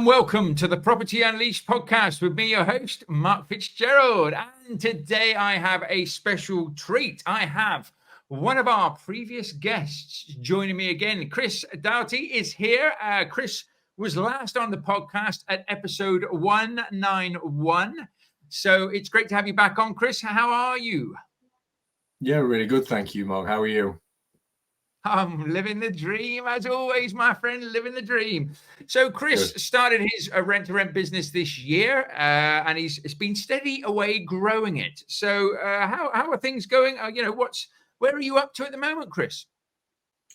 and welcome to the Property Unleashed podcast with me, your host, Mark Fitzgerald. And today I have a special treat. I have one of our previous guests joining me again. Chris Daughty is here. Chris was last on the podcast at episode 191. So it's great to have you back on, Chris. How are you? Yeah, really good. Thank you, Mark. How are you? I'm living the dream, as always, my friend, living the dream. So Chris started his rent-to-rent business this year, and he's been steady away growing it. So how are things going? Where are you up to at the moment, Chris?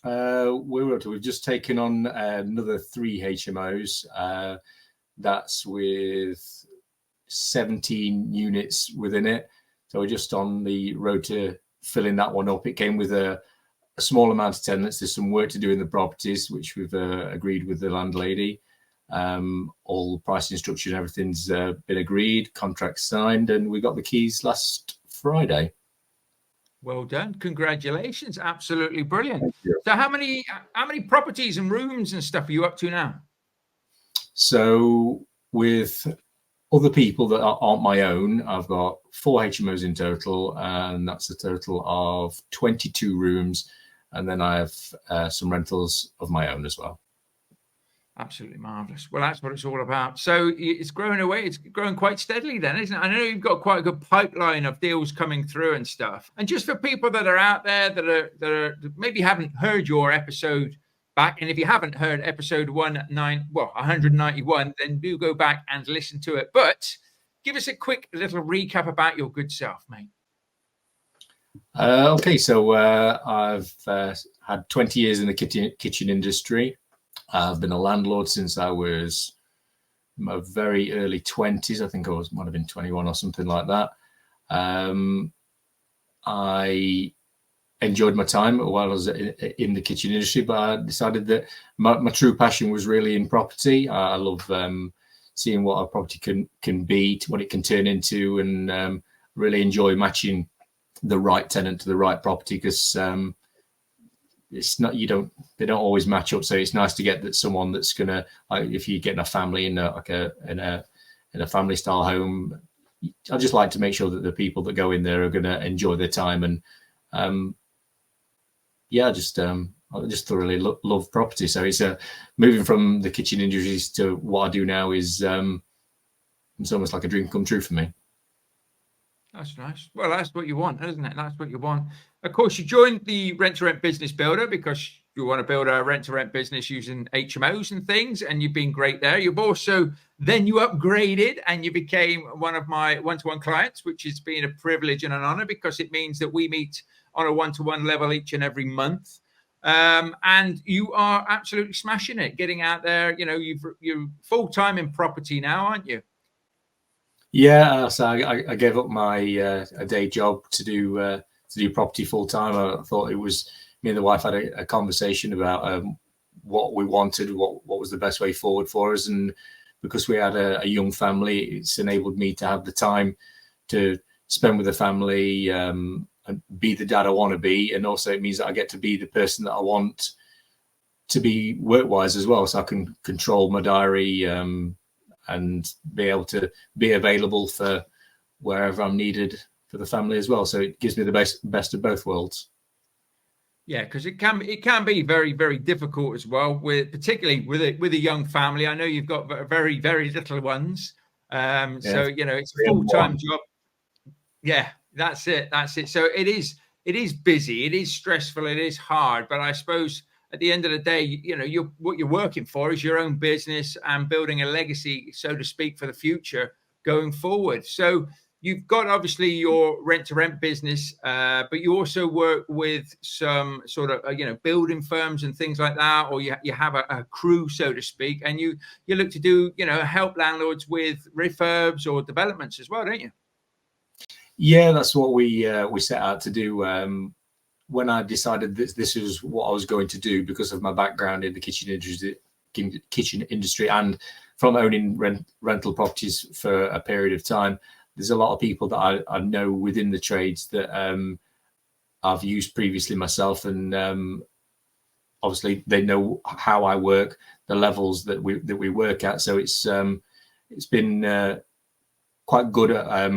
We've just taken on another 3 HMOs. That's with 17 units within it. So we're just on the road to filling that one up. It came with a small amount of tenants. There's some work to do in the properties, which we've agreed with the landlady. All the pricing structure and everything's been agreed, contracts signed, and we got the keys last Friday. Well done. Congratulations. Absolutely brilliant. So how many properties and rooms and stuff are you up to now? So with other people that aren't my own, I've got 4 HMOs in total, and that's a total of 22 rooms. And then I have some rentals of my own as well. Absolutely marvelous. Well, that's what it's all about. So it's growing away. It's growing quite steadily then, isn't it? I know you've got quite a good pipeline of deals coming through and stuff. And just for people that are out there that are maybe haven't heard your episode back, and if you haven't heard episode 191, then do go back and listen to it. But give us a quick little recap about your good self, mate. Okay, so I've had 20 years in the kitchen industry. I've been a landlord since I was my very early 20s. I think might have been 21 or something like that. I enjoyed my time while I was in the kitchen industry, but I decided that my true passion was really in property. I love seeing what a property can be, what it can turn into, and really enjoy matching the right tenant to the right property, because it's not, they don't always match up. So it's nice to get that someone that's gonna, if you're getting a family in a family style home, I just like to make sure that the people that go in there are gonna enjoy their time. And I just thoroughly love property. So it's moving from the kitchen industries to what I do now is it's almost like a dream come true for me. That's nice. Well, that's what you want, isn't it? That's what you want. Of course, you joined the rent-to-rent business builder because you want to build a rent-to-rent business using HMOs and things, and you've been great there. You've also, then you upgraded and you became one of my one-to-one clients, which has been a privilege and an honor, because it means that we meet on a one-to-one level each and every month. And you are absolutely smashing it, getting out there. You're full-time in property now, aren't you? Yeah, so I gave up my a day job to do property full time. I thought it was, me and the wife had a conversation about what we wanted, what was the best way forward for us, and because we had a young family, it's enabled me to have the time to spend with the family and be the dad I want to be, and also it means that I get to be the person that I want to be work-wise as well, so I can control my diary. And be able to be available for wherever I'm needed for the family as well. So it gives me the best of both worlds. Yeah, because it can be very, very difficult as well, particularly with a young family. I know you've got very, very little ones. So it's a full-time job. Yeah, that's it. So it is busy, it is stressful, it is hard, but I suppose at the end of the day, what you're working for is your own business and building a legacy, so to speak, for the future going forward. So you've got obviously your rent-to-rent business, but you also work with some sort of building firms and things like that, or you have a crew, so to speak, and you look to do help landlords with refurbs or developments as well, don't you? Yeah, that's what we set out to do. When I decided this is what I was going to do, because of my background in the kitchen industry and from owning rental properties for a period of time, there's a lot of people that I know within the trades that I've used previously myself, and obviously they know how I work, the levels that we work at. So it's been quite good at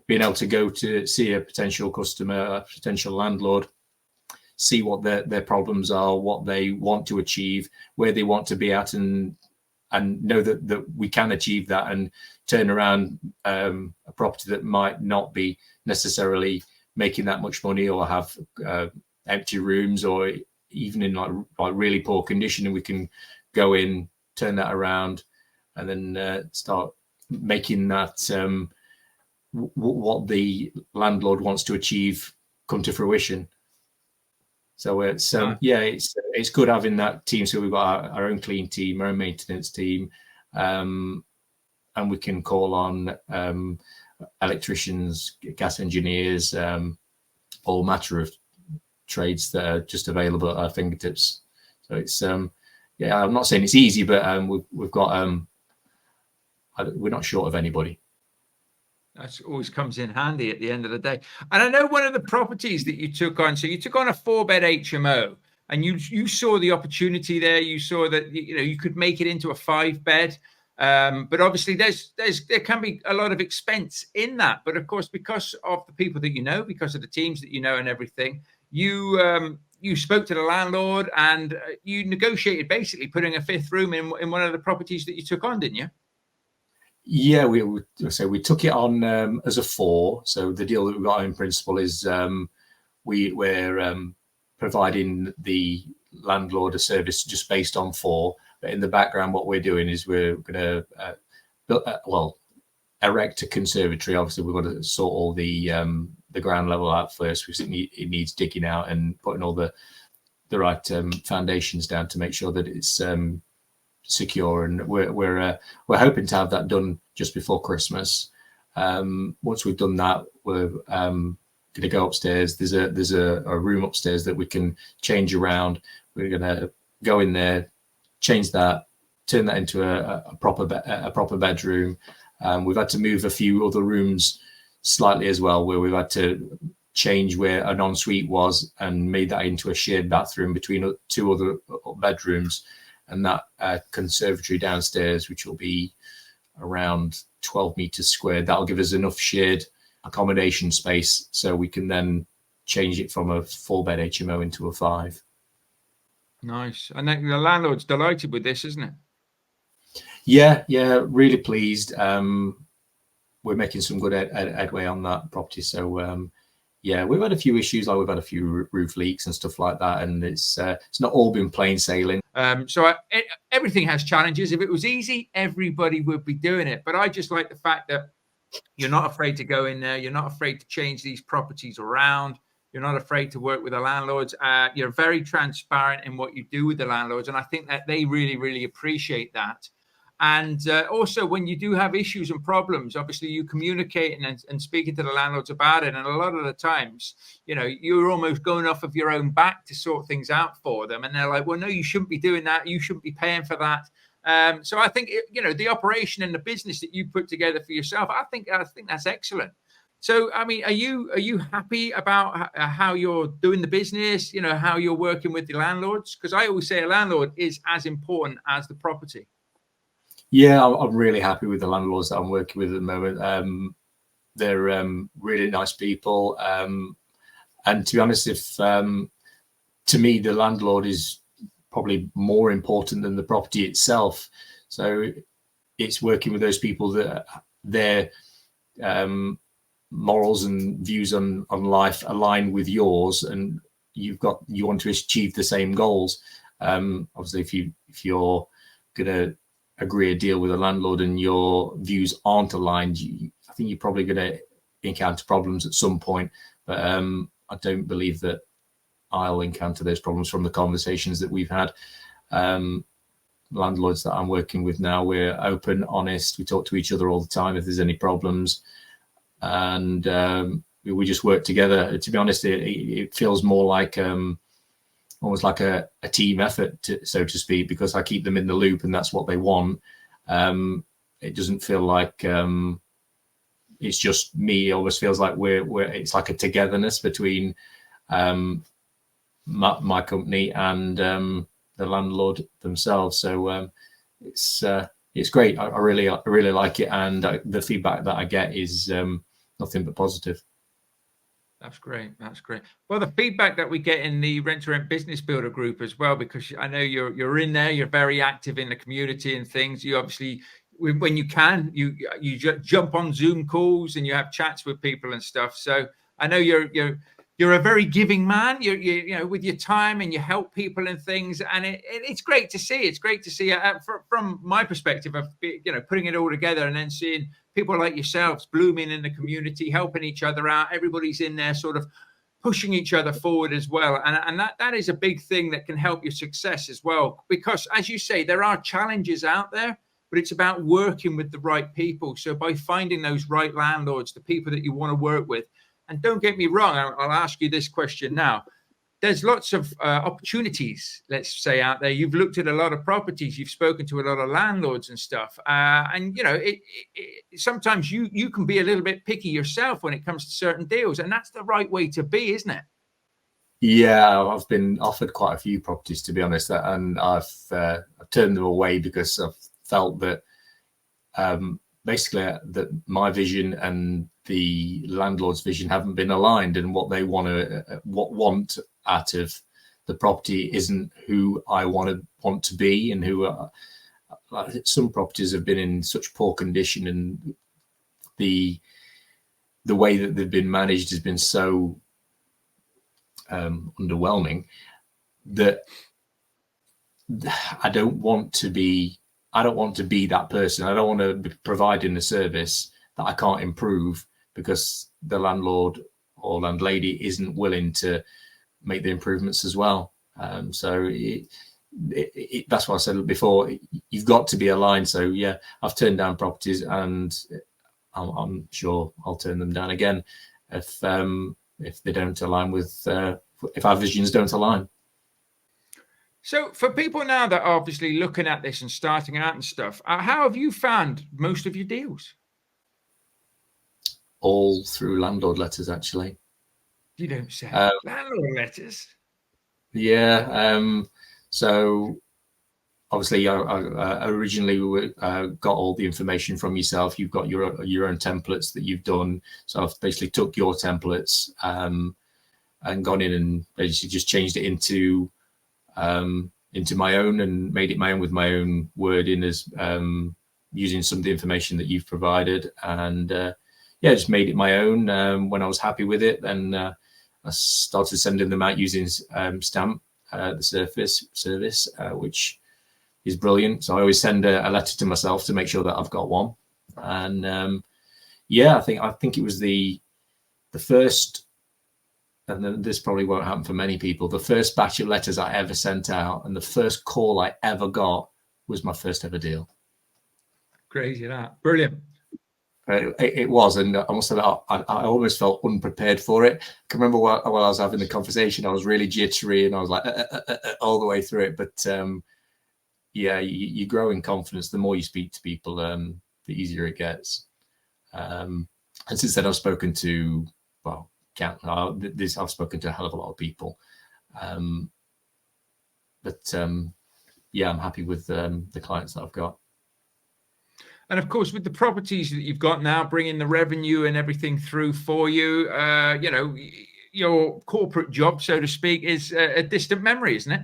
being able to go to see a potential customer, a potential landlord, see what their problems are, what they want to achieve, where they want to be at, and know that we can achieve that and turn around a property that might not be necessarily making that much money or have empty rooms or even in like really poor condition, and we can go in, turn that around, and then start making that what the landlord wants to achieve come to fruition. So it's it's good having that team. So we've got our own clean team, our own maintenance team, and we can call on electricians, gas engineers, all matter of trades that are just available at our fingertips. So it's I'm not saying it's easy, but we've got we're not short of anybody. That always comes in handy at the end of the day. And I know one of the properties that you took on, so you took on a 4-bed HMO, and you saw the opportunity there. You saw that you could make it into a 5-bed, but obviously there can be a lot of expense in that. But of course, because of the people that you know, because of the teams that you know and everything, you spoke to the landlord and you negotiated basically putting a 5th room in one of the properties that you took on, didn't you? Yeah, we took it on as a 4. So the deal that we got in principle is we're providing the landlord a service just based on 4. But in the background, what we're doing is we're going to erect a conservatory. Obviously, we've got to sort all the ground level out first, because it needs digging out and putting all the right foundations down to make sure that it's secure, and we're hoping to have that done just before Christmas. Once we've done that, we're going to go upstairs. There's a room upstairs that we can change around. We're going to go in there, change that, turn that into a proper bedroom. We've had to move a few other rooms slightly as well, where we've had to change where an ensuite was and made that into a shared bathroom between 2 other bedrooms. And that conservatory downstairs, which will be around 12 meters squared, that'll give us enough shared accommodation space so we can then change it from a 4-bed HMO into a 5. Nice. And then the landlord's delighted with this, isn't it? Yeah, really pleased. We're making some good headway on that property. So we've had a few issues, like we've had a few roof leaks and stuff like that, and it's not all been plain sailing. Everything has challenges. If it was easy, everybody would be doing it. But I just like the fact that you're not afraid to go in there. You're not afraid to change these properties around. You're not afraid to work with the landlords. You're very transparent in what you do with the landlords. And I think that they really, really appreciate that. And also, when you do have issues and problems, obviously you communicating and speaking to the landlords about it. And a lot of the times, you're almost going off of your own back to sort things out for them. And they're like, well, no, you shouldn't be doing that. You shouldn't be paying for that. So I think, the operation and the business that you put together for yourself, I think that's excellent. So, I mean, are you happy about how you're doing the business, how you're working with the landlords? Because I always say a landlord is as important as the property. Yeah, I'm really happy with the landlords that I'm working with at the moment. They're really nice people. And to be honest, to me, the landlord is probably more important than the property itself. So it's working with those people that their morals and views on life align with yours, and you want to achieve the same goals. Obviously, if you're going to agree a deal with a landlord and your views aren't aligned, I think you're probably going to encounter problems at some point. But I don't believe that I'll encounter those problems from the conversations that we've had. Landlords that I'm working with now, we're open, honest. We talk to each other all the time if there's any problems, and we just work together. To be honest, it feels more like almost like a team effort, so to speak, because I keep them in the loop and that's what they want. It doesn't feel like it's just me. It almost feels like it's like a togetherness between my company and landlord themselves. So it's great. I really like it, and the feedback that I get is nothing but positive. That's great. That's great. Well, the feedback that we get in the Rent to Rent Business Builder group as well, because I know you're in there, you're very active in the community and things. You obviously, when you can, you jump on Zoom calls and you have chats with people and stuff. So I know you're a very giving man. You know, with your time, and you help people and things, and it's great to see. It's great to see from my perspective of, you know, putting it all together and then seeing people like yourselves blooming in the community, helping each other out. Everybody's in there sort of pushing each other forward as well. And that is a big thing that can help your success as well. Because as you say, there are challenges out there, but it's about working with the right people. So by finding those right landlords, the people that you want to work with, and don't get me wrong, I'll ask you this question now. There's lots of opportunities, let's say, out there. You've looked at a lot of properties, you've spoken to a lot of landlords and stuff. And, you know, sometimes you can be a little bit picky yourself when it comes to certain deals. And that's the right way to be, isn't it? Yeah, I've been offered quite a few properties, to be honest, and I've turned them away because I've felt that basically that my vision and the landlord's vision haven't been aligned, and what they want out of the property isn't who I want to be, and who some properties have been in such poor condition, and the way that they've been managed has been so underwhelming that I don't want to be that person. I don't want to be providing a service that I can't improve because the landlord or landlady isn't willing to make the improvements as well. So that's what I said before. You've got to be aligned. So yeah, I've turned down properties, and I'm sure I'll turn them down again if they don't align with if our visions don't align. So for people now that are obviously looking at this and starting out and stuff, how have you found most of your deals? All through landlord letters, actually. You don't say. Landlord letters? Yeah. So obviously I originally got all the information from yourself. You've got your own templates that you've done. So I've basically took your templates and gone in and basically just changed it into my own and made it my own with my own wording, as using some of the information that you've provided, and just made it my own. When I was happy with it, then I started sending them out using Stamp, the service, which is brilliant. So I always send a letter to myself to make sure that I've got one. And I think it was the first, and this probably won't happen for many people, the first batch of letters I ever sent out and the first call I ever got was my first ever deal. Crazy, that. Brilliant. It was, and I must say that I almost felt unprepared for it. I can remember while I was having the conversation, I was really jittery, and I was like all the way through it. But you grow in confidence. The more you speak to people, the easier it gets. And since then, I've spoken to, I've spoken to a hell of a lot of people. I'm happy with the clients that I've got. And of course, with the properties that you've got now, bringing the revenue and everything through for you, your corporate job, so to speak, is a distant memory, isn't it?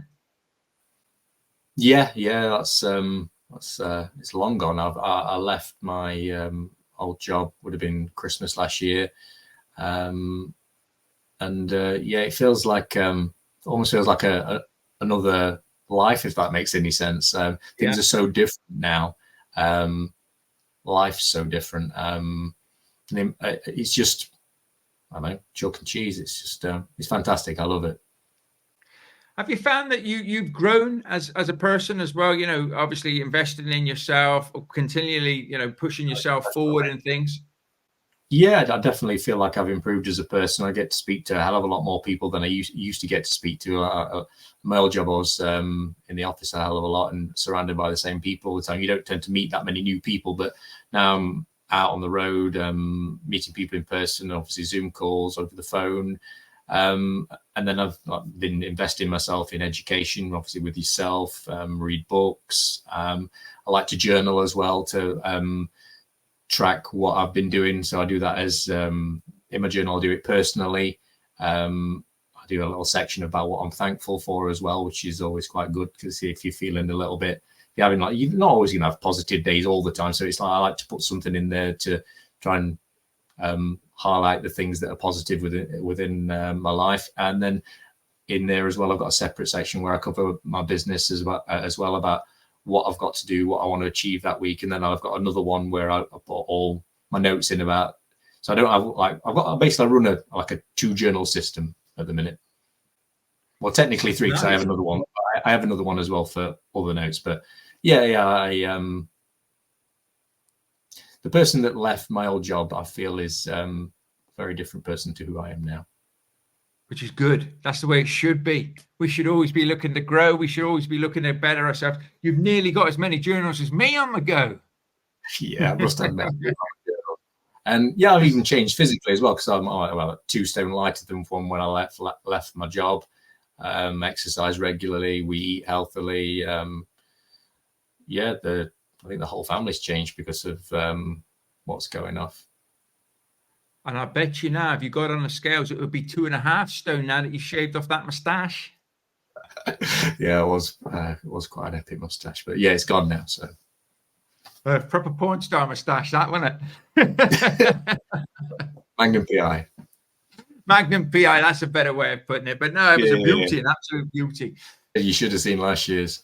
Yeah, that's it's long gone. I left my old job, would have been Christmas last year, it feels like almost feels like another life, if that makes any sense. Things are so different now. Life's so different. It's just, I don't know, chalk and cheese. It's just, it's fantastic. I love it. Have you found that you've grown as a person as well? You know, obviously investing in yourself, or continually, pushing yourself forward and things. Yeah, I definitely feel like I've improved as a person. I get to speak to a hell of a lot more people than I used to get to speak to. My old job, I was in the office a hell of a lot and surrounded by the same people all the time. You don't tend to meet that many new people, but now I'm out on the road, meeting people in person, obviously Zoom calls, over the phone. And then I've been investing myself in education, obviously with yourself, read books. I like to journal as well to track what I've been doing. So I do that as in my journal. I'll do it personally. I do a little section about what I'm thankful for as well, which is always quite good, because if you're feeling a little bit, you're not always going to have positive days all the time. So it's like I like to put something in there to try and highlight the things that are positive within my life. And then in there as well, I've got a separate section where I cover my business as well about what I've got to do, what I want to achieve that week. And then I've got another one where I put all my notes in about. So I don't have I run a 2-journal system at the minute. Well, technically 3, because I have another one. I have another one as well for other notes. But the person that left my old job, I feel, is a very different person to who I am now. Which is good. That's the way it should be. We should always be looking to grow. We should always be looking to better ourselves. You've nearly got as many journals as me on the go. Yeah, I must admit. And yeah, I've even changed physically as well, because I'm 2 stone lighter than from when I left my job. Exercise regularly, we eat healthily. I think the whole family's changed because of what's going off. And I bet you now, if you got on the scales, it would be 2.5 stone now that you shaved off that moustache. Yeah, it was quite an epic moustache, but yeah, it's gone now. So proper porn star moustache, that, wasn't it? Magnum PI. Magnum PI, that's a better way of putting it. But no, it was a beauty, an absolute beauty. You should have seen last year's.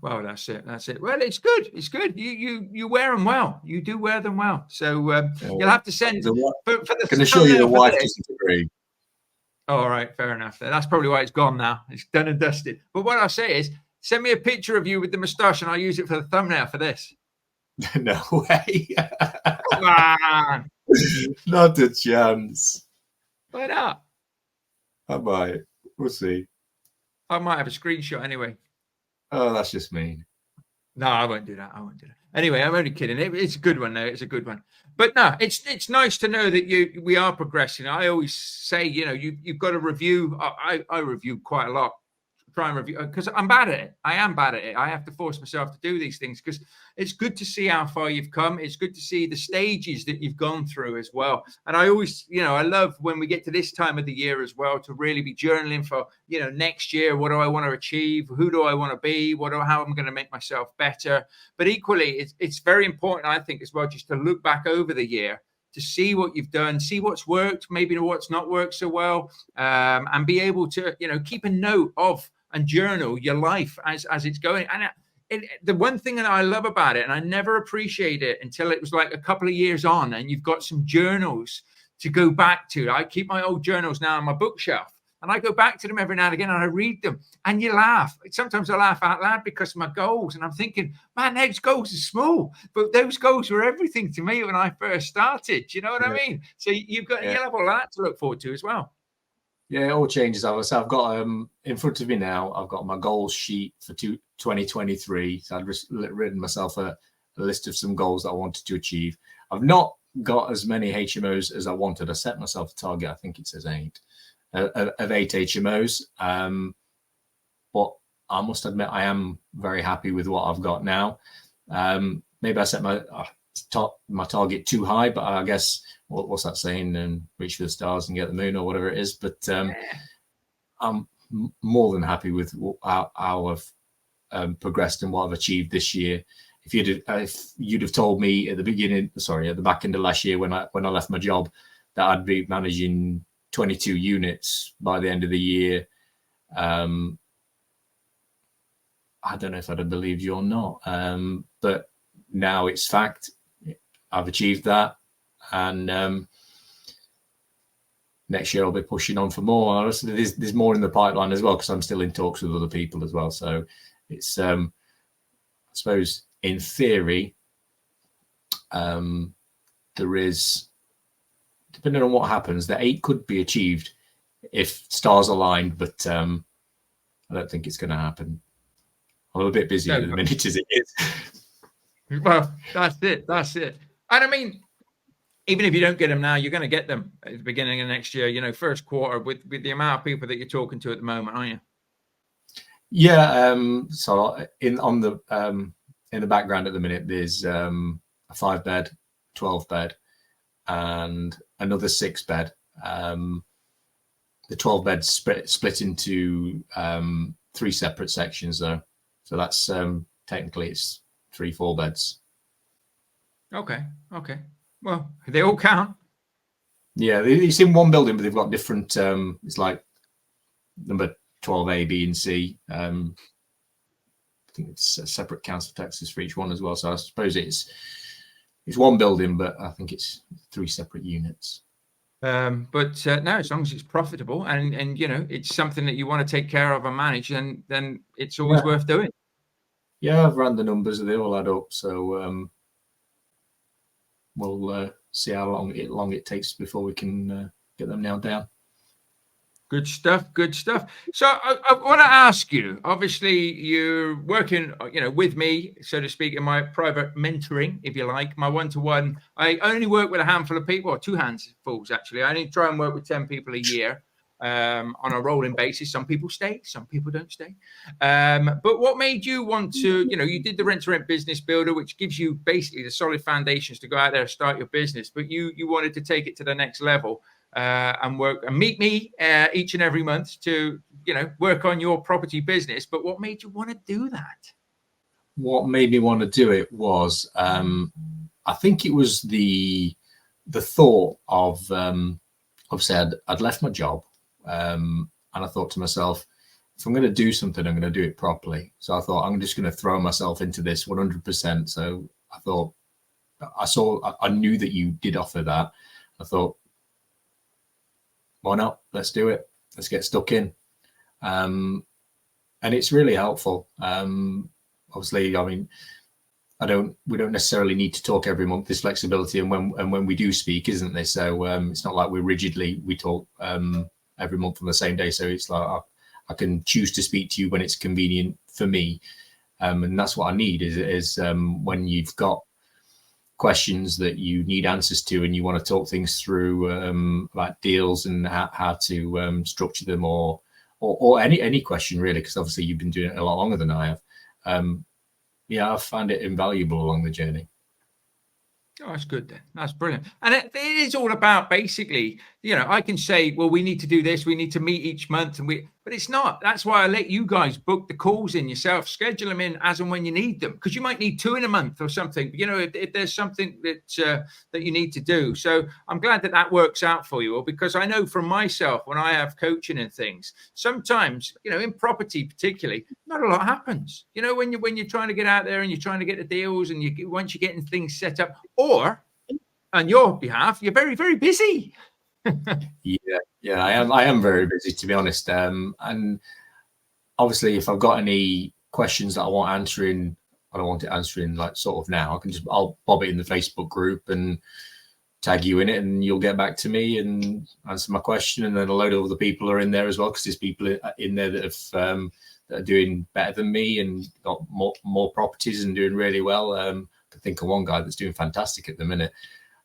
Well, that's it. Well, it's good. It's good. You wear them well. You do wear them well. So you'll have to send. For the can assure you the wife doesn't agree. All right, fair enough. That's probably why it's gone now. It's done and dusted. But what I'll say is, send me a picture of you with the moustache, and I'll use it for the thumbnail for this. No way. Come on. Not a chance. Why not? I might. We'll see. I might have a screenshot anyway. Oh, that's just mean. No, I won't do that. Anyway, I'm only kidding. It's a good one, though. It's a good one. But no, it's nice to know that we are progressing. I always say, you've got to review. I review quite a lot. Try and review, because I'm bad at it. I am bad at it. I have to force myself to do these things, because it's good to see how far you've come. It's good to see the stages that you've gone through as well. And I always, I love when we get to this time of the year as well, to really be journaling for, next year. What do I want to achieve? Who do I want to be? How am I going to make myself better? But equally, it's very important, I think, as well, just to look back over the year, to see what you've done, see what's worked, maybe what's not worked so well, and be able to, keep a note of and journal your life as it's going. And the one thing that I love about it, and I never appreciate it until it was like a couple of years on, and you've got some journals to go back to. I keep my old journals now on my bookshelf, and I go back to them every now and again, and I read them, and you laugh. Sometimes I laugh out loud because of my goals, and I'm thinking, man, those goals are small, but those goals were everything to me when I first started. Do you know what I mean? So you'll have all that to look forward to as well. Yeah, it all changes. I've got in front of me now, I've got my goals sheet for 2023. So I've just written myself a list of some goals that I wanted to achieve. I've not got as many HMOs as I wanted. I set myself a target, I think it says 8, of 8 HMOs. But I must admit, I am very happy with what I've got now. Maybe I set my target too high, but I guess what's that saying? And reach for the stars and get the moon, or whatever it is. But I'm more than happy with how I've progressed and what I've achieved this year. If you'd have told me at the back end of last year when I left my job, that I'd be managing 22 units by the end of the year, I don't know if I'd have believed you or not. But now it's fact. I've achieved that, and next year I'll be pushing on for more. There's more in the pipeline as well, because I'm still in talks with other people as well. So it's, I suppose, in theory, there is, depending on what happens, the 8 could be achieved if stars aligned, but I don't think it's going to happen. I'm a bit busy at the minute as it is. Well, that's it. And I mean, even if you don't get them now, you're going to get them at the beginning of next year, you know, first quarter, with the amount of people that you're talking to at the moment, aren't you? Yeah. So in the background at the minute, there's a 5-bed, 12-bed, and another 6-bed. The 12-bed split into 3 separate sections, though. So that's technically it's 3 4-beds. Okay. Well, they all count. Yeah, it's in one building, but they've got different. It's like number 12A, B, and C. I think it's a separate council taxes for each one as well. So I suppose it's one building, but I think it's 3 separate units. But no, as long as it's profitable and you know it's something that you want to take care of and manage, then it's always worth doing. Yeah, I've run the numbers; they all add up. So we'll see how long it takes before we can get them nailed down. Good stuff. So I want to ask you, obviously you're working, you know, with me, so to speak, in my private mentoring, if you like, my one-to-one. I only work with a handful of people, or 2 handfuls actually. I only try and work with 10 people a year on a rolling basis. Some people stay, some people don't stay. But what made you want to, you know, you did the Rent-to-Rent Business Builder, which gives you basically the solid foundations to go out there and start your business, but you wanted to take it to the next level. And work and meet me each and every month to, you know, work on your property business. But what made you want to do that? What made me want to do it was, I think it was the thought of obviously I'd left my job, and I thought to myself, if I'm going to do something, I'm going to do it properly. So I thought I'm just going to throw myself into this 100%. So I thought, I knew that you did offer that. I thought, why not? Let's do it. Let's get stuck in. And it's really helpful. Obviously, I mean, we don't necessarily need to talk every month. There's flexibility, and when we do speak, isn't there? So it's not like we talk every month on the same day. So it's like I can choose to speak to you when it's convenient for me, and that's what I need is when you've got questions that you need answers to and you want to talk things through, like deals and how to structure them, or any question really, because obviously you've been doing it a lot longer than I have. Yeah, I've found it invaluable along the journey. Oh, that's good then. That's brilliant. And it is all about basically, you know, I can say, well, we need to do this. We need to meet each month, but it's not. That's why I let you guys book the calls in yourself, schedule them in as and when you need them, because you might need 2 in a month or something. You know, if there's something that you need to do. So I'm glad that works out for you all, because I know from myself when I have coaching and things, sometimes, you know, in property particularly, not a lot happens. You know, when you're trying to get out there and you're trying to get the deals, and once you're getting things set up, or on your behalf, you're very, very busy. Yeah, I am very busy, to be honest. And obviously, if I've got any questions that I want answering, I don't want it answering like sort of now. I'll bob it in the Facebook group and tag you in it, and you'll get back to me and answer my question. And then a load of other people are in there as well, because there's people in there that are doing better than me and got more properties and doing really well. I can think of one guy that's doing fantastic at the minute,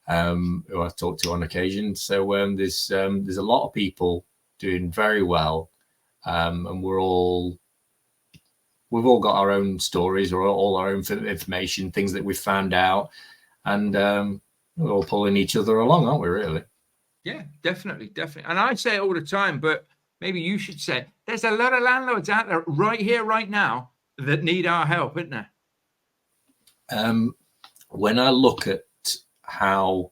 who I talk to on occasion. So there's a lot of people doing very well, and we've all got our own stories, or all our own information, things that we've found out, and we're all pulling each other along, aren't we, really? Yeah, definitely. And I say it all the time, but maybe you should say, there's a lot of landlords out there right here, right now, that need our help, isn't there? When I look at how,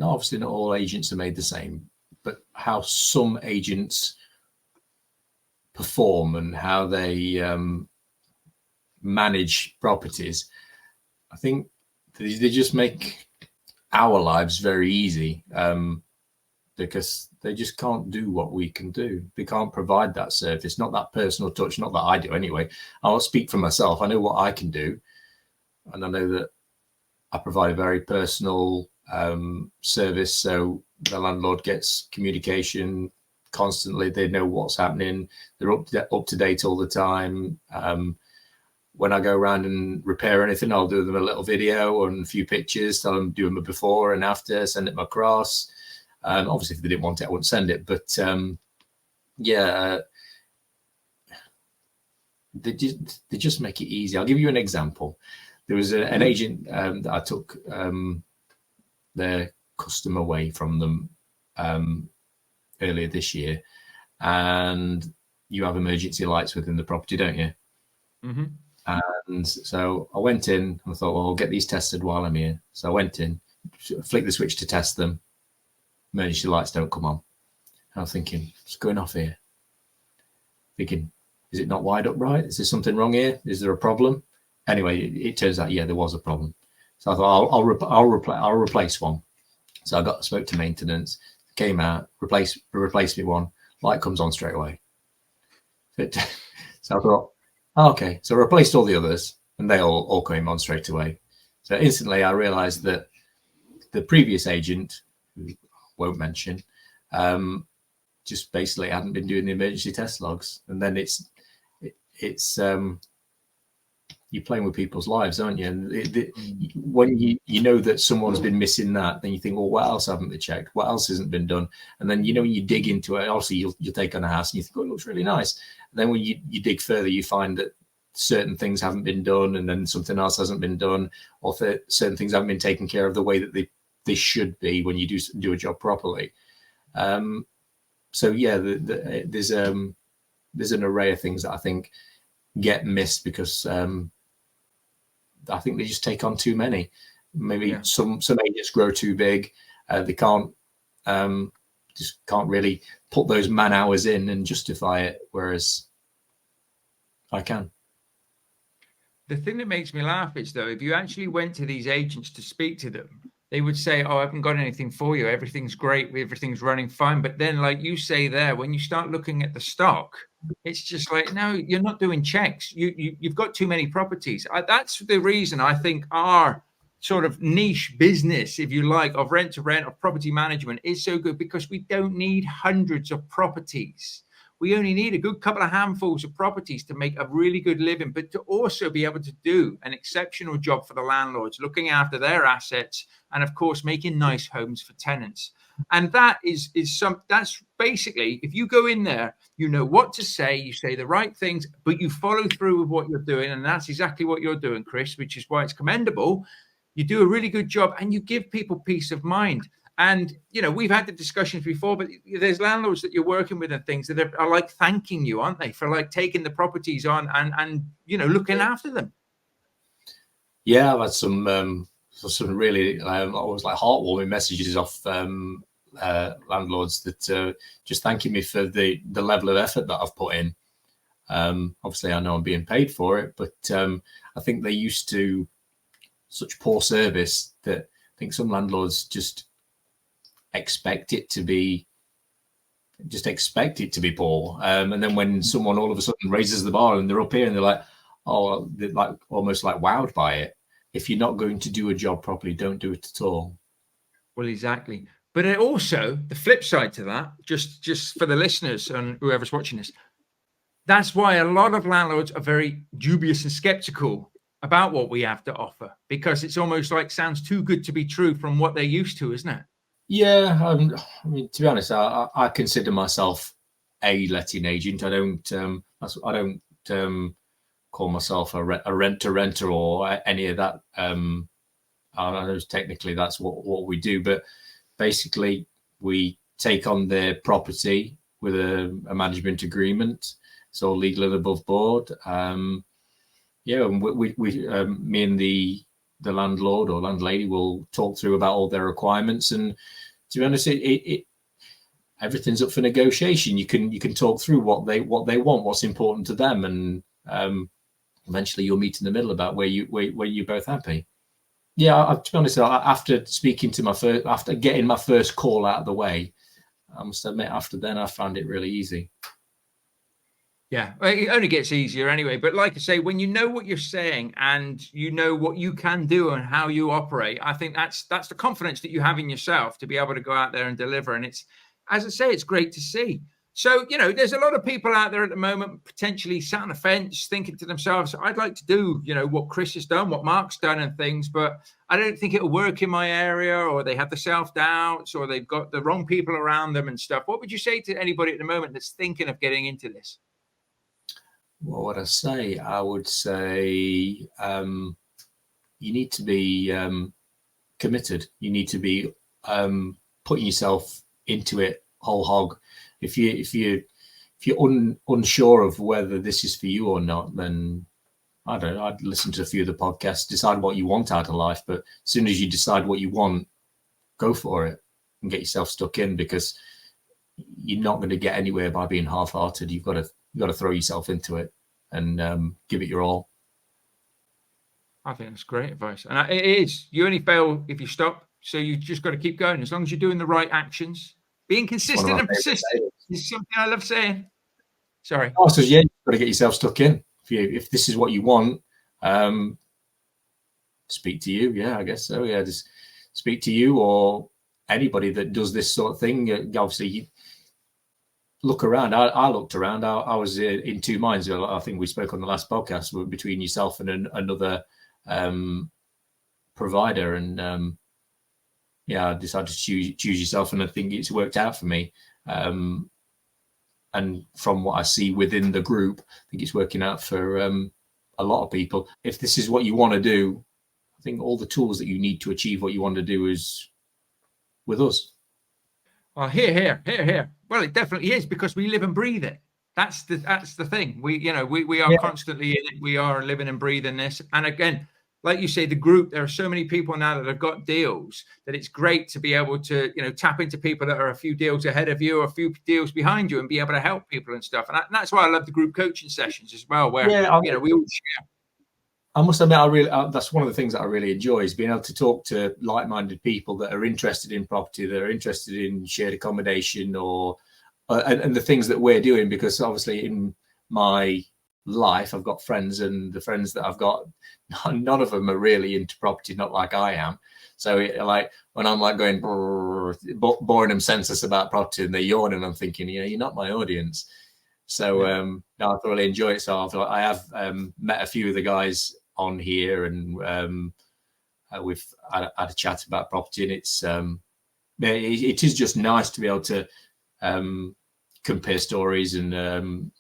obviously not all agents are made the same, but how some agents perform and how they manage properties, I think they just make our lives very easy, because they just can't do what we can do. They can't provide that service, not that personal touch, not that I do anyway. I'll speak for myself. I know what I can do, and I know that I provide a very personal service, so the landlord gets communication constantly. They know what's happening. They're up to date all the time. when I go around and repair anything, I'll do them a little video and a few pictures, tell them do them before and after, send them across. Obviously, if they didn't want it, I wouldn't send it. But they just make it easy. I'll give you an example. There was an agent that I took their custom away from them earlier this year, and you have emergency lights within the property, don't you? Mm-hmm. And so I went in and I thought, well, I'll get these tested while I'm here. So I went in, flicked the switch to test them. Emergency lights don't come on. I was thinking, what's going off here? Thinking, is it not wired up right? Is there something wrong here? Is there a problem? Anyway, it turns out, yeah, there was a problem. So I thought, I'll replace one. So I spoke to maintenance, came out, replaced me one. Light comes on straight away. So I thought, oh, okay. So I replaced all the others, and they all came on straight away. So instantly, I realised that the previous agent, who I won't mention, just basically hadn't been doing the emergency test logs. And then it's you're playing with people's lives, aren't you? And when you know that someone's been missing that, then you think, well, what else haven't they checked? What else hasn't been done? And then, when you dig into it, obviously you'll take on a house and you think, oh, it looks really nice. And then when you dig further, you find that certain things haven't been done, and then something else hasn't been done, or certain things haven't been taken care of the way that they should be when you do a job properly. So yeah, there's an array of things that I think get missed because I think they just take on too many. Maybe some agents grow too big. They can't really put those man hours in and justify it, whereas I can. The thing that makes me laugh is, though, if you actually went to these agents to speak to them, they would say, oh, I haven't got anything for you. Everything's great. Everything's running fine. But then, like you say there, when you start looking at the stock, it's just like, no, you're not doing checks. You've got too many properties. That's the reason I think our sort of niche business, if you like, of rent to rent, of property management is so good, because we don't need hundreds of properties. We only need a good couple of handfuls of properties to make a really good living, but to also be able to do an exceptional job for the landlords, looking after their assets, and of course, making nice homes for tenants. And that's basically, if you go in there, you know what to say, you say the right things, but you follow through with what you're doing. And that's exactly what you're doing, Chris, which is why it's commendable. You do a really good job and you give people peace of mind. And, we've had the discussions before, but there's landlords that you're working with and things that are like thanking you, aren't they, for like taking the properties on and looking after them. Yeah, I've had some really always like heartwarming messages off landlords that just thanking me for the level of effort that I've put in. Obviously, I know I'm being paid for it, but I think they're used to such poor service that I think some landlords just expect it to be poor. And then when someone all of a sudden raises the bar and they're up here and they're like, oh, they're like almost like wowed by it. If you're not going to do a job properly, don't do it at all. Well, exactly. But it also, the flip side to that, just for the listeners and whoever's watching this, that's why a lot of landlords are very dubious and skeptical about what we have to offer, because it's almost like sounds too good to be true from what they're used to, isn't it? Yeah, I mean, to be honest, I consider myself a letting agent. I don't call myself a renter or any of that. I know technically that's what we do, but basically we take on their property with a management agreement. It's all legal and above board. And we me and the landlord or landlady will talk through about all their requirements. And to be honest, everything's up for negotiation. You can talk through what they want, what's important to them, and eventually you'll meet in the middle about where you're both happy. Yeah, to be honest, after speaking to after getting my first call out of the way, I must admit, after then I found it really easy. Yeah, it only gets easier anyway. But like I say, when you know what you're saying and you know what you can do and how you operate, I think that's the confidence that you have in yourself to be able to go out there and deliver. And it's, as I say, it's great to see. So, there's a lot of people out there at the moment potentially sat on the fence thinking to themselves, I'd like to do, what Chris has done, what Mark's done and things, but I don't think it'll work in my area, or they have the self-doubts, or they've got the wrong people around them and stuff. What would you say to anybody at the moment that's thinking of getting into this? What would I say? I would say you need to be committed. You need to be putting yourself into it whole hog. If you're unsure of whether this is for you or not, then I don't know. I'd listen to a few of the podcasts, decide what you want out of life. But as soon as you decide what you want, go for it and get yourself stuck in, because you're not going to get anywhere by being half-hearted. You've got to throw yourself into it and give it your all. I think that's great advice. And it is. You only fail if you stop. So you just got to keep going. As long as you're doing the right actions, being consistent and persistent is something I love saying. Sorry. Also, yeah, you've got to get yourself stuck in. If this is what you want, speak to you. Yeah, I guess so. Yeah, just speak to you or anybody that does this sort of thing. Obviously, you look around. I looked around. I was in two minds. I think we spoke on the last podcast between yourself and another provider, and I decided to choose yourself, and I think it's worked out for me. And from what I see within the group, I think it's working out for a lot of people. If this is what you want to do, I think all the tools that you need to achieve what you want to do is with us. Well, here. Well, it definitely is, because we live and breathe it. That's the thing. We are constantly in it. We are living and breathing this. And again, like you say, the group, there are so many people now that have got deals that it's great to be able to, tap into people that are a few deals ahead of you or a few deals behind you and be able to help people and stuff. And that's why I love the group coaching sessions as well, where, we all share. I must admit, that's one of the things that I really enjoy, is being able to talk to like-minded people that are interested in property, that are interested in shared accommodation or and the things that we're doing, because obviously in my life I've got friends, and the friends that I've got, none of them are really into property, not like I am. So like when I'm like going boring them senseless about property and they're yawning, I'm thinking, you're not my audience. So I thoroughly enjoy it. So I have met a few of the guys on here, and we've had a chat about property, and it's it is just nice to be able to compare stories and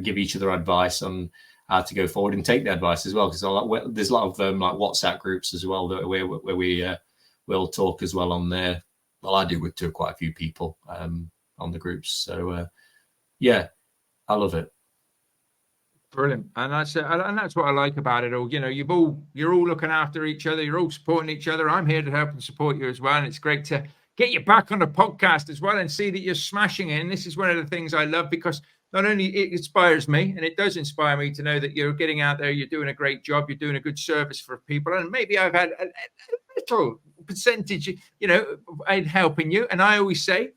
give each other advice on how to go forward, and take the advice as well, because there's a lot of like WhatsApp groups as well where we will talk as well on there. Well, I do with quite a few people on the groups. So I love it. Brilliant. And that's what I like about it all. You're all looking after each other. You're all supporting each other. I'm here to help and support you as well. And it's great to get you back on the podcast as well and see that you're smashing it. And this is one of the things I love, because not only it inspires me, and it does inspire me to know that you're getting out there, you're doing a great job, you're doing a good service for people. And maybe I've had a little percentage, in helping you. And I always say,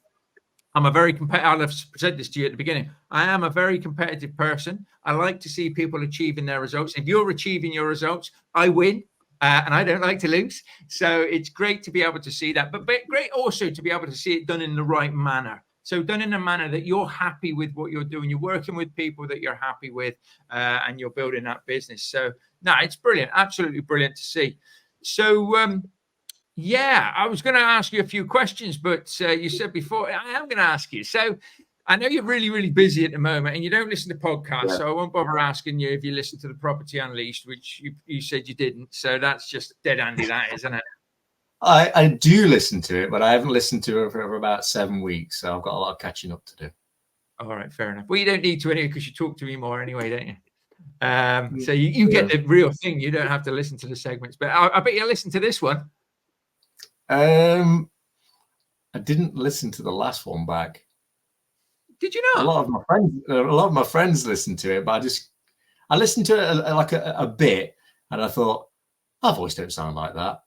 I'm a very competitive. I've said this to you at the beginning. I am a very competitive person. I like to see people achieving their results. If you're achieving your results, I win, and I don't like to lose. So it's great to be able to see that, but great also to be able to see it done in the right manner. So done in a manner that you're happy with what you're doing. You're working with people that you're happy with, and you're building that business. So no, it's brilliant. Absolutely brilliant to see. So I was going to ask you a few questions, but you said before, I am going to ask you. So I know you're really, really busy at the moment and you don't listen to podcasts, so I won't bother asking you if you listen to the Property Unleashed, which you said you didn't. So that's just dead handy, that is, isn't it? I do listen to it, but I haven't listened to it for about 7 weeks, so I've got a lot of catching up to do. All right, fair enough. Well, you don't need to anyway, because you talk to me more anyway, don't you? So you get the real thing. You don't have to listen to the segments, but I bet you listen to this one. I didn't listen to the last one back. Did you not? A lot of my friends listened to it, but I listened to it a bit, and I thought, my voice don't sound like that.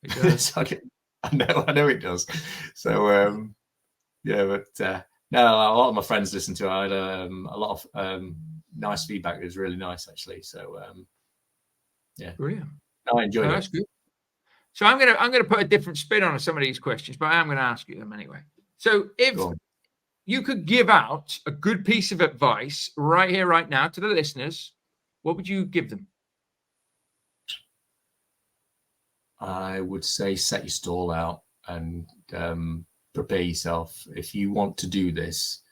It does. I know it does. So but no, a lot of my friends listened to it. I had a lot of nice feedback. It was really nice, actually. So brilliant. I enjoyed it. That's good. So I'm gonna put a different spin on some of these questions, but I am gonna ask you them anyway. So if you could give out a good piece of advice right here, right now to the listeners, what would you give them? I would say set your stall out and prepare yourself. If you want to do this,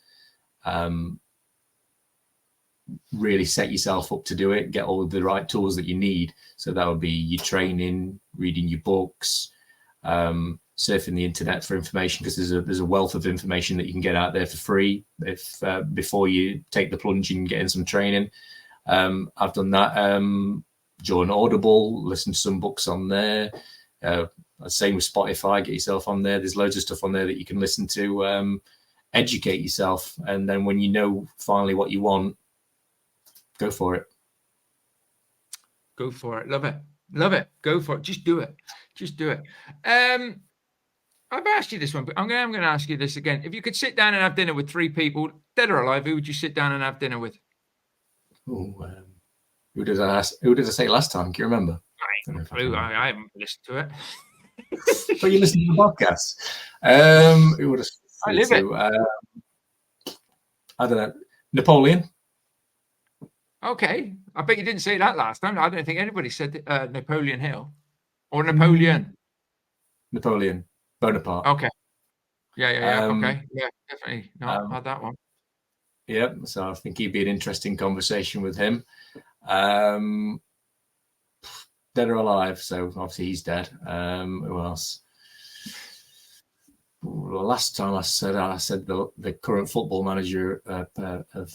really set yourself up to do it. Get all of the right tools that you need. So that would be your training, reading your books, surfing the internet for information, because there's a wealth of information that you can get out there for free if before you take the plunge and get in some training. I've done that. Join Audible, listen to some books on there. Same with Spotify, get yourself on there. There's loads of stuff on there that you can listen to, educate yourself. And then when you know finally what you want, go for it. Go for it. Love it. Love it. Go for it. Just do it. Just do it. I've asked you this one, but I'm going to ask you this again. If you could sit down and have dinner with 3 people, dead or alive, who would you sit down and have dinner with? Oh, who did I say last time? Can you remember? I haven't listened to it. But you listen to the podcast. Who would I live to? I don't know. Napoleon. Okay. I bet you didn't say that last time. I don't think anybody said Napoleon Hill or Napoleon. Napoleon Bonaparte. Okay. Yeah. Okay. Yeah, definitely. Not that one. Yeah. So I think he'd be an interesting conversation with him. Dead or alive, so obviously he's dead. Who else? Last time I said the current football manager of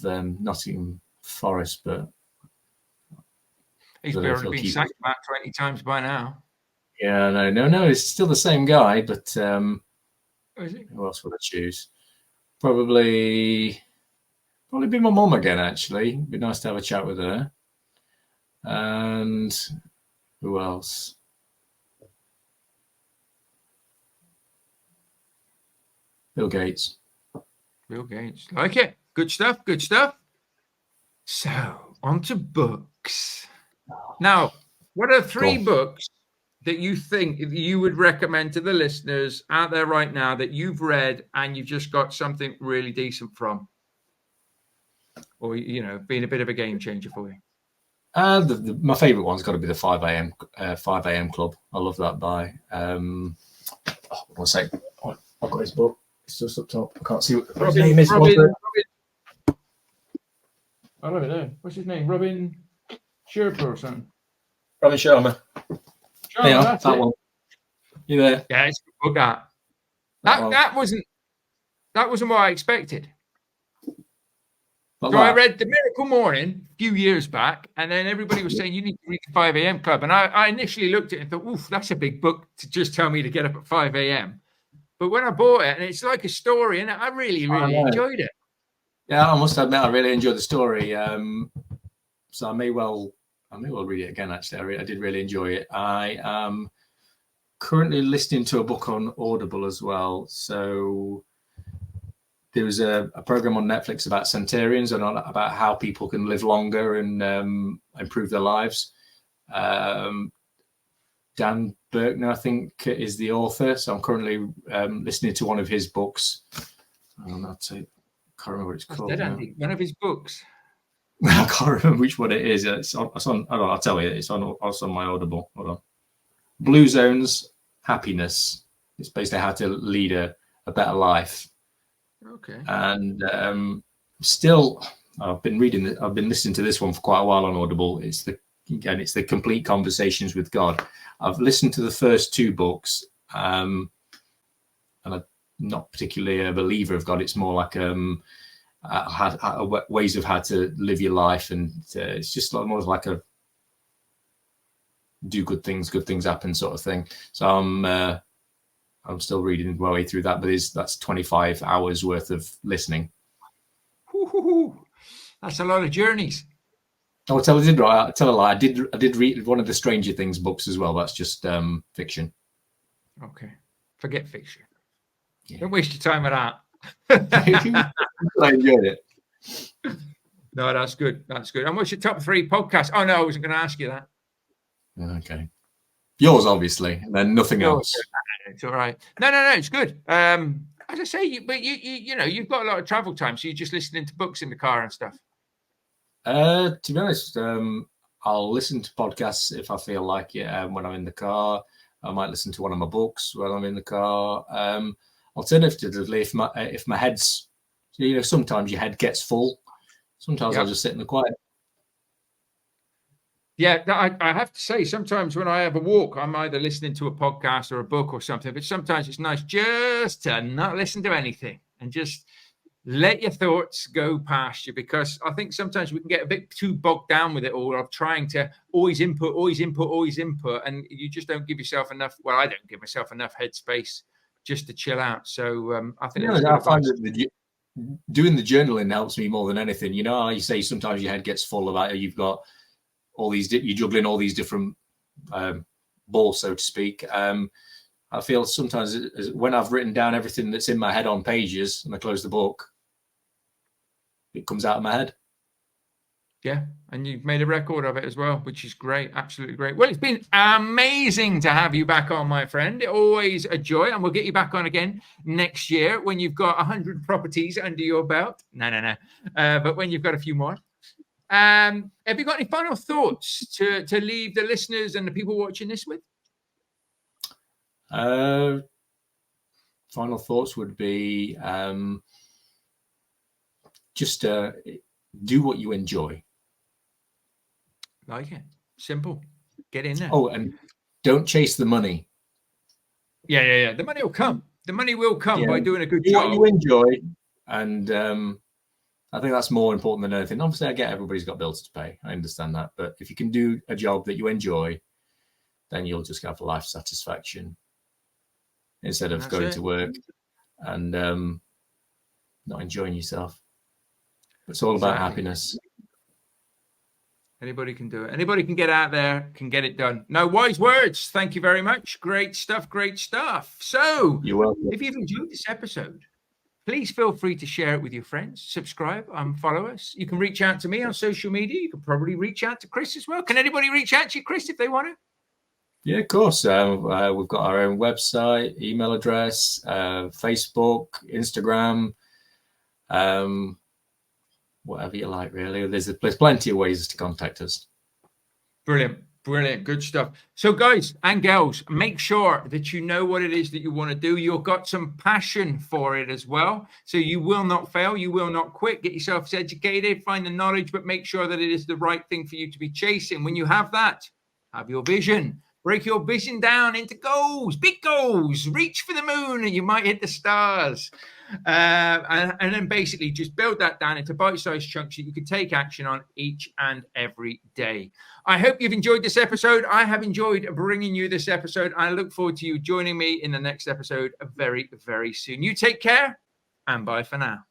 Nottingham Forest, but he's already been sacked about 20 times by now. Yeah, no, it's still the same guy, but is it? Who else would I choose? Probably be my mum again, actually. It'd be nice to have a chat with her. And who else? Bill Gates. Like it. Good stuff. So, on to books. Now, what are 3 books that you think you would recommend to the listeners out there right now that you've read and you've just got something really decent from? Or, being a bit of a game changer for you? My favourite one's got to be the 5 a.m. Club. I love that by. One second. I've got his book. It's just up top. I can't see what his name is. Robin. I don't know. What's his name? Robin Sherpa or something? Robin Sharma. Yeah, that one. You there? Yeah, it's a good book. That wasn't what I expected. So I read The Miracle Morning a few years back, and then everybody was saying you need to read the 5 a.m. Club. And I initially looked at it and thought, oof, that's a big book to just tell me to get up at 5 a.m. But when I bought it, and it's like a story, and I really enjoyed it. Yeah, I must admit, I really enjoyed the story. So I may well read it again, actually. I did really enjoy it. I am currently listening to a book on Audible as well. So there was a program on Netflix about centenarians and about how people can live longer and improve their lives. Dan Berkner, I think, is the author. So I'm currently listening to one of his books. I can't remember what it's called. One of his books. I can't remember which one it is. It's on. I'll tell you. It's on my Audible. Hold on. Blue Zones Happiness. It's basically how to lead a better life. Okay. And still, I've been listening to this one for quite a while on Audible. It's the Complete Conversations with God. I've listened to the first 2 books, and I'm not particularly a believer of God. It's more like ways of how to live your life, and it's just more like a do good things happen sort of thing. So I'm still reading my way through that, but that's 25 hours worth of listening. That's a lot of journeys. Oh, tell a lie. I did read one of the Stranger Things books as well. That's just fiction. Okay, forget fiction. Yeah. Don't waste your time with that. I enjoyed it. No, that's good. And what's your top 3 podcasts? Oh no, I wasn't going to ask you that. Okay, yours obviously, and then nothing else. It's all right. No, it's good. as I say, but you know, you've got a lot of travel time, so you're just listening to books in the car and stuff. To be honest, I'll listen to podcasts if I feel like it. When I'm in the car, I might listen to one of my books while I'm in the car. Alternatively, if my head's, you know, sometimes your head gets full. Sometimes I'll just sit in the quiet. Yeah, I have to say, sometimes when I have a walk, I'm either listening to a podcast or a book or something, but sometimes it's nice just to not listen to anything and just let your thoughts go past you, because I think sometimes we can get a bit too bogged down with it all, of trying to always input, and you just don't give yourself enough. Well, I don't give myself enough headspace just to chill out. So I think I find that doing the journaling helps me more than anything. You know how you say sometimes your head gets full about it. You've got all these, you're juggling all these different balls, so to speak. I feel sometimes when I've written down everything that's in my head on pages and I close the book, it comes out of my head. Yeah, and you've made a record of it as well, which is great. Absolutely great. Well, it's been amazing to have you back on, my friend. Always a joy, and we'll get you back on again next year when you've got 100 properties under your belt. No. But when you've got a few more. Have you got any final thoughts to leave the listeners and the people watching this with? Final thoughts would be just do what you enjoy. Like it. Simple. Get in there. Oh, and don't chase the money. Yeah. The money will come. The money will come by doing a good job. What you enjoy, and I think that's more important than anything. Obviously, I get everybody's got bills to pay. I understand that. But if you can do a job that you enjoy, then you'll just have life satisfaction instead of going to work and not enjoying yourself. It's all about happiness. Anybody can do it. Anybody can get out there, can get it done. No, wise words. Thank you very much. Great stuff. So, you're welcome. If you've enjoyed this episode, please feel free to share it with your friends. Subscribe and follow us. You can reach out to me on social media. You can probably reach out to Chris as well. Can anybody reach out to you, Chris, if they want to? Yeah, of course. We've got our own website, email address, Facebook, Instagram, whatever you like, really. There's plenty of ways to contact us. Brilliant. Good stuff. So, guys and girls, make sure that you know what it is that you want to do. You've got some passion for it as well. So you will not fail. You will not quit. Get yourself educated, find the knowledge, but make sure that it is the right thing for you to be chasing. When you have that, have your vision. Break your vision down into goals, big goals. Reach for the moon and you might hit the stars. And then basically just build that down into bite-sized chunks that you can take action on each and every day. I hope you've enjoyed this episode. I have enjoyed bringing you this episode. I look forward to you joining me in the next episode very, very soon. You take care and bye for now.